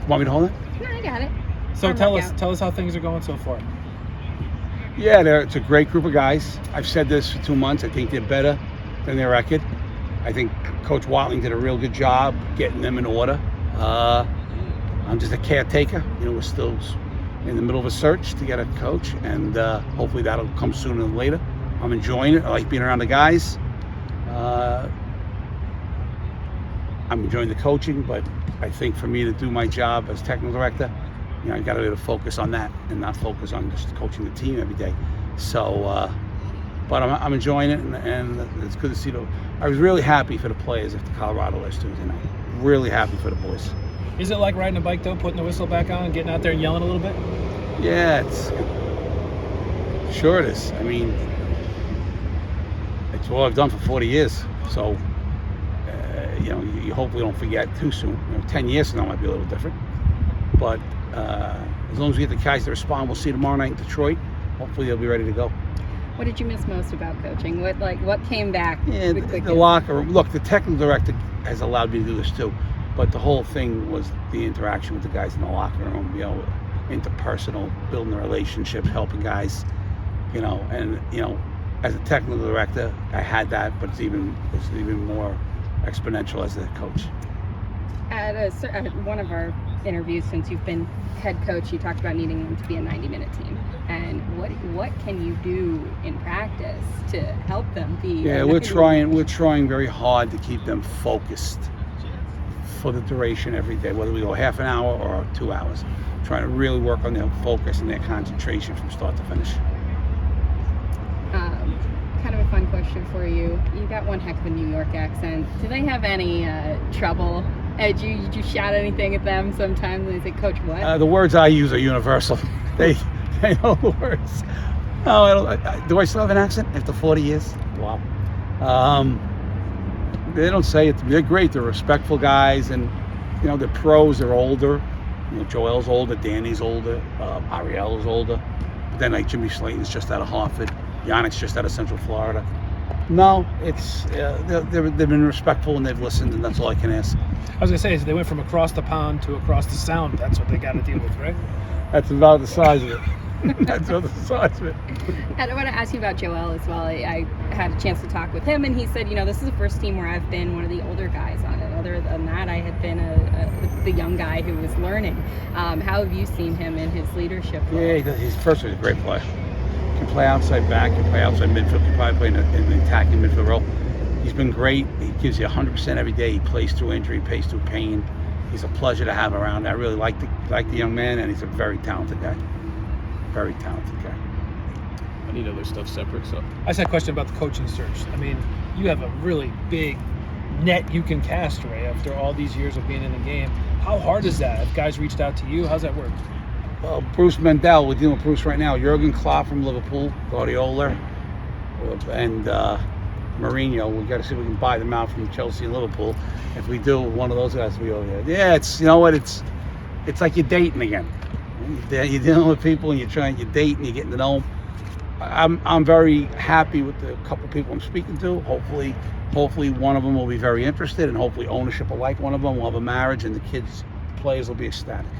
Want me to hold it? No, I got it. So tell us how things are going so far. Yeah, it's a great group of guys. I've said this for 2 months. I think they're better than their record. I think Coach Watling did a real good job getting them in order. I'm just a caretaker. We're still in the middle of a search to get a coach, and hopefully that'll come sooner than later. I'm enjoying it. I like being around the guys. I'm enjoying the coaching, but I think for me to do my job as technical director, I got to be able to focus on that and not focus on just coaching the team every day. So, but I'm enjoying it, and it's good to see I was really happy for the players after Colorado last Tuesday night. Really happy for the boys. Is it like riding a bike though, putting the whistle back on, getting out there and yelling a little bit? Yeah, sure it is. I mean, it's what I've done for 40 years. So, you hopefully don't forget too soon. 10 years from now might be a little different. But as long as we get the guys to respond, we'll see tomorrow night in Detroit. Hopefully they'll be ready to go. What did you miss most about coaching? What came back? Yeah, the locker room. Look, the technical director has allowed me to do this too, but the whole thing was the interaction with the guys in the locker room. Interpersonal, building the relationships, helping guys. And as a technical director, I had that, but it's even more exponential as a coach. At one of our interviews, since you've been head coach, you talked about needing them to be a 90-minute team. And what can you do in practice to help them be? Yeah, we're trying very hard to keep them focused for the duration every day, whether we go half an hour or 2 hours. Trying to really work on their focus and their concentration from start to finish. Kind of a fun question for you. You got one heck of a New York accent. Do they have any trouble? Did you shout anything at them sometimes? They say, "Coach, what?" The words I use are universal. They know the words. No, do I still have an accent after 40 years? Wow. They don't say it to me. They're great. They're respectful guys, and they're pros. They're older. Joel's older. Danny's older. Ariel's older. But then Jimmy Slayton's just out of Hartford. Yannick's just out of Central Florida. No, it's they've been respectful and they've listened, and that's all I can ask. I was gonna say, so they went from across the pond to across the sound. That's what they got to deal with, right? That's about the size of it. That's about the size of it. And I want to ask you about Joel as well. I had a chance to talk with him, and he said, this is the first team where I've been one of the older guys on it. Other than that, I had been the young guy who was learning. How have you seen him in his leadership role? Yeah, he's a great player. Can play outside back, can play outside midfield, can probably play in the attacking midfield role. He's been great. He gives you 100% every day. He plays through injury, plays through pain. He's a pleasure to have around. I really like the young man, and he's a very talented guy. Very talented guy. I need other stuff separate. So I just had a question about the coaching search. I mean, you have a really big net you can cast, Ray, after all these years of being in the game. How hard is that? Have guys reached out to you? How's that work? Well, Bruce Mendel, we're dealing with Bruce right now. Jurgen Klopp from Liverpool, Guardiola, and Mourinho. We got to see if we can buy them out from Chelsea and Liverpool. If we do, one of those guys will be over there. Yeah, it's it's like you're dating again. You're dealing with people and you're dating, you're getting to know them. I'm very happy with the couple people I'm speaking to. Hopefully one of them will be very interested, and hopefully ownership will like one of them. We'll have a marriage, and the players will be ecstatic.